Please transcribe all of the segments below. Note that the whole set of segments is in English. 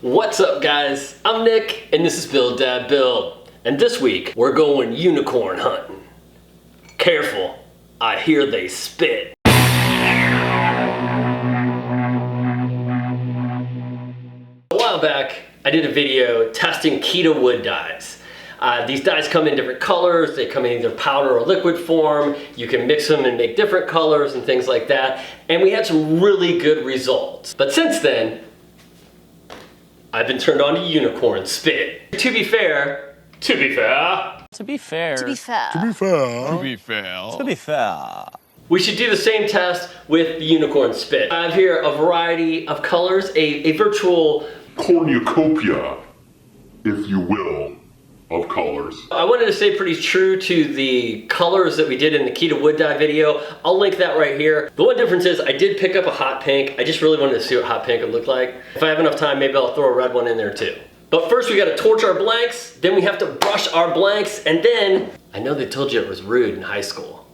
What's up guys? I'm Nick and this is Build Dad Build. And this week we're going unicorn hunting. Careful, I hear they spit. A while back I did a video testing Keto wood dyes. These dyes come in different colors. They come in either powder or liquid form. You can mix them and make different colors and things like that. And we had some really good results. But since then, I've been turned on to unicorn spit. To be fair, we should do the same test with the unicorn spit. I have here a variety of colors, a virtual cornucopia, if you will, of colors. I wanted to stay pretty true to the colors that we did in the Keto wood dye video. I'll link that right here. The one difference is I did pick up a hot pink. I just really wanted to see what hot pink would look like. If I have enough time, maybe I'll throw a red one in there too. But first we gotta torch our blanks, then we have to brush our blanks, and then, I know they told you it was rude in high school,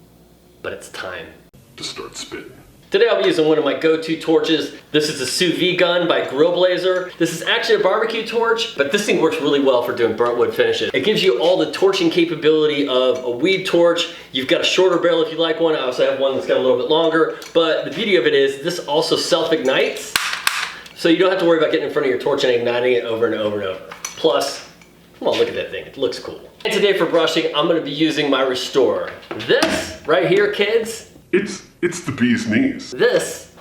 but it's time to start spitting. Today I'll be using one of my go-to torches. This is the Shou Sugi Ban by Grill Blazer. This is actually a barbecue torch, but this thing works really well for doing burnt wood finishes. It gives you all the torching capability of a weed torch. You've got a shorter barrel if you like one. I also have one that's got a little bit longer, but the beauty of it is this also self-ignites, so you don't have to worry about getting in front of your torch and igniting it over and over and over. Plus, come on, look at that thing, it looks cool. And today for brushing, I'm gonna be using my Restorer. This right here, kids, It's the bee's knees. this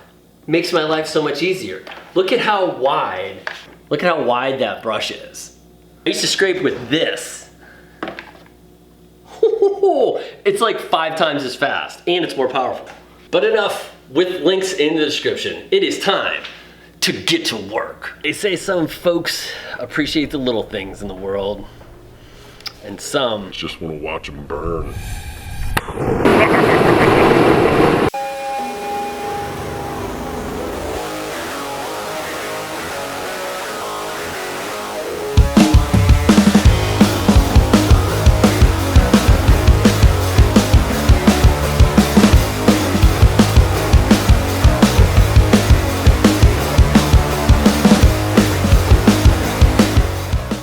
makes my life so much easier. Look at how wide that brush is. I used to scrape with this. It's like 5 times as fast and it's more powerful. But enough with links in the description. It is time to get to work. They say some folks appreciate the little things in the world and some Just want to watch them burn.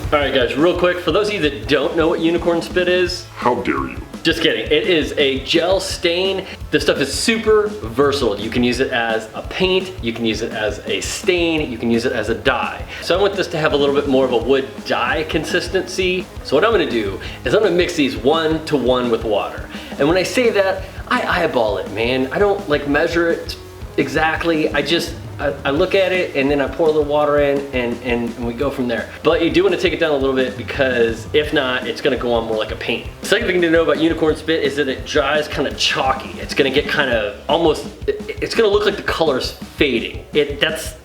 Alright guys, real quick, for those of you that don't know what unicorn spit is, How dare you? just kidding. It is a gel stain. This stuff is super versatile. You can use it as a paint, you can use it as a stain, you can use it as a dye. So I want this to have a little bit more of a wood dye consistency. So what I'm gonna do is I'm gonna mix these 1-to-1 with water. And when I say that, I eyeball it, man. I don't like measure it exactly. I look at it and then I pour a little water in and we go from there. But you do want to take it down a little bit because if not, it's gonna go on more like a paint. Second thing to know about unicorn spit is that it dries kind of chalky. It's gonna get kind of almost, it's gonna look like the color's fading. That's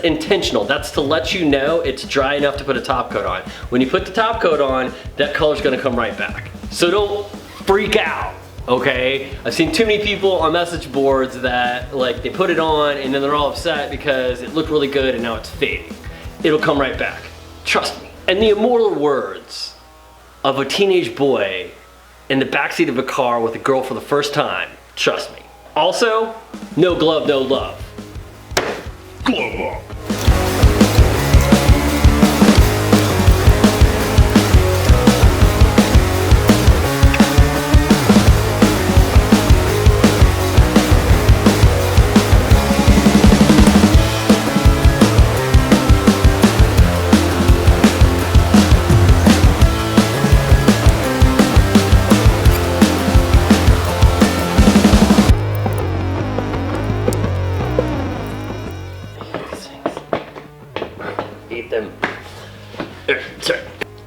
intentional. That's to let you know it's dry enough to put a top coat on. When you put the top coat on, that color's gonna come right back. So don't freak out. Okay, I've seen too many people on message boards that like they put it on and then they're all upset because it looked really good and now it's fading. It'll come right back, trust me. And the immortal words of a teenage boy in the backseat of a car with a girl for the first time, trust me. Also, no glove, no love. Glove up. Eat them. Sorry.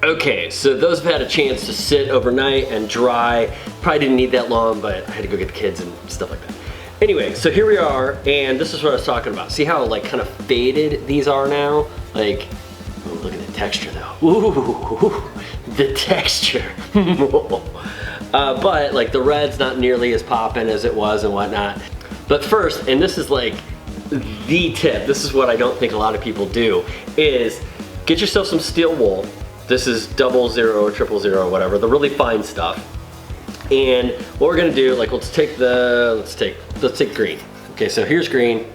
Okay, so those have had a chance to sit overnight and dry. Probably didn't need that long, but I had to go get the kids and stuff like that. Anyway, so here we are, and this is what I was talking about. See how like kind of faded these are now? Like, oh, look at the texture though. Ooh, the texture. But like the red's not nearly as poppin' as it was and whatnot. But first, and this is like the tip, this is what I don't think a lot of people do, is get yourself some steel wool. This is 00 or 000, whatever, the really fine stuff. And what we're gonna do, like let's take green. Okay, so here's green.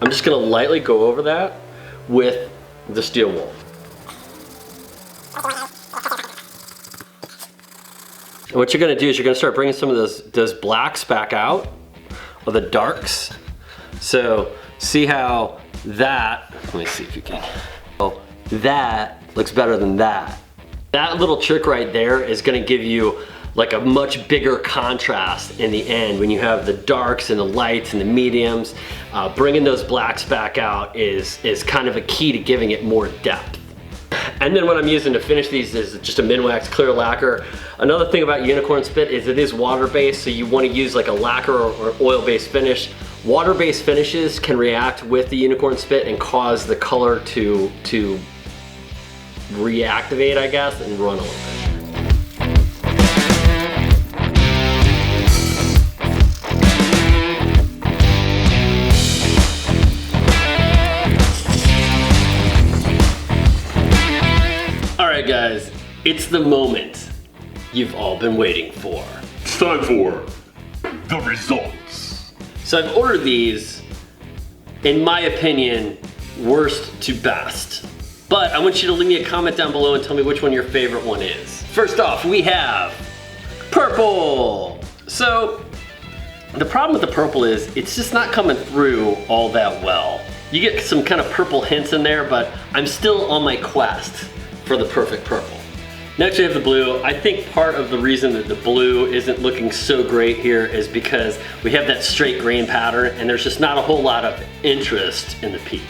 I'm just gonna lightly go over that with the steel wool. And what you're gonna do is you're gonna start bringing some of those blacks back out, or the darks. So see how that, let me see if you can, oh, that looks better than that. That little trick right there is gonna give you like a much bigger contrast in the end when you have the darks and the lights and the mediums. Bringing those blacks back out is kind of a key to giving it more depth. And then what I'm using to finish these is just a Minwax clear lacquer. Another thing about unicorn spit is it is water-based, so you want to use like a lacquer or oil-based finish. Water-based finishes can react with the unicorn spit and cause the color to reactivate, I guess, and run a little bit. Alright guys, it's the moment you've all been waiting for. It's time for the results. So I've ordered these, in my opinion, worst to best. But I want you to leave me a comment down below and tell me which one your favorite one is. First off, we have purple. So the problem with the purple is it's just not coming through all that well. You get some kind of purple hints in there, but I'm still on my quest for the perfect purple. Next we have the blue. I think part of the reason that the blue isn't looking so great here is because we have that straight grain pattern and there's just not a whole lot of interest in the piece.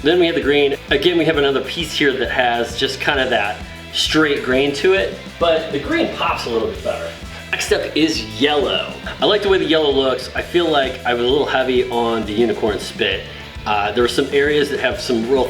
Then we have the green. Again, we have another piece here that has just kind of that straight grain to it, but the green pops a little bit better. Next up is yellow. I like the way the yellow looks. I feel like I was a little heavy on the unicorn spit. There were some areas that have some real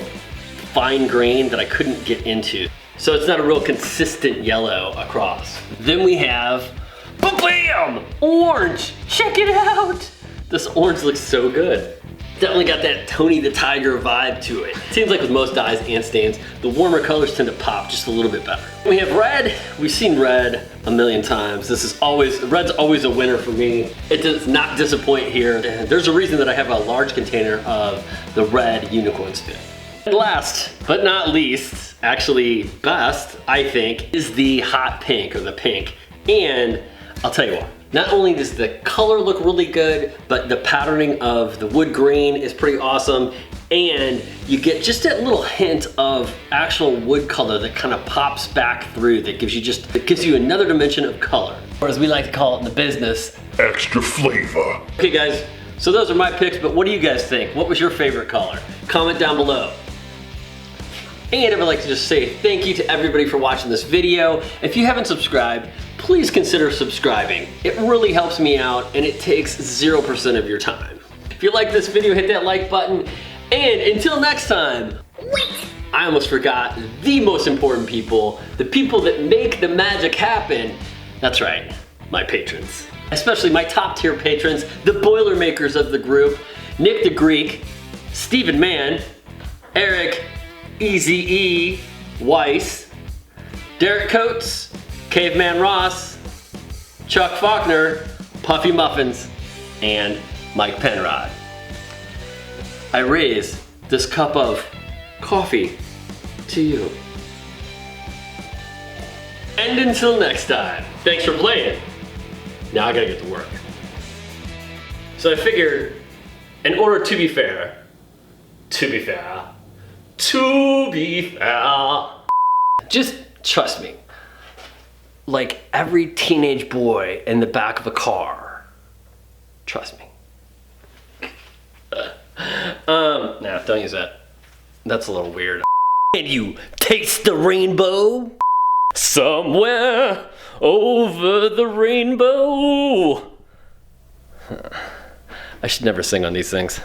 fine grain that I couldn't get into. So it's not a real consistent yellow across. Then we have, ba-bam! Orange, check it out! This orange looks so good. Definitely got that Tony the Tiger vibe to it. Seems like with most dyes and stains, the warmer colors tend to pop just a little bit better. We have red. We've seen red a million times. Red's always a winner for me. It does not disappoint here. There's a reason that I have a large container of the red unicorn spit. And last but not least, actually best, I think, is the hot pink or the pink. And I'll tell you what, not only does the color look really good, but the patterning of the wood grain is pretty awesome. And you get just that little hint of actual wood color that kind of pops back through, that gives you another dimension of color. Or as we like to call it in the business, Extra flavor. Okay guys, so those are my picks, but what do you guys think? What was your favorite color? Comment down below. And I would like to just say thank you to everybody for watching this video. If you haven't subscribed, please consider subscribing. It really helps me out and it takes 0% of your time. If you like this video, hit that like button. And until next time, wait! I almost forgot the most important people, the people that make the magic happen. That's right, my patrons. Especially my top tier patrons, the Boilermakers of the group, Nick the Greek, Stephen Mann, Eric, Easy E, Weiss, Derek Coates, Caveman Ross, Chuck Faulkner, Puffy Muffins, and Mike Penrod. I raise this cup of coffee to you. And until next time, thanks for playing. Now I gotta get to work. So I figured, in order to be fair, just trust me. Like every teenage boy in the back of a car. Trust me. Nah, don't use that. That's a little weird. Can you taste the rainbow? Somewhere over the rainbow. I should never sing on these things.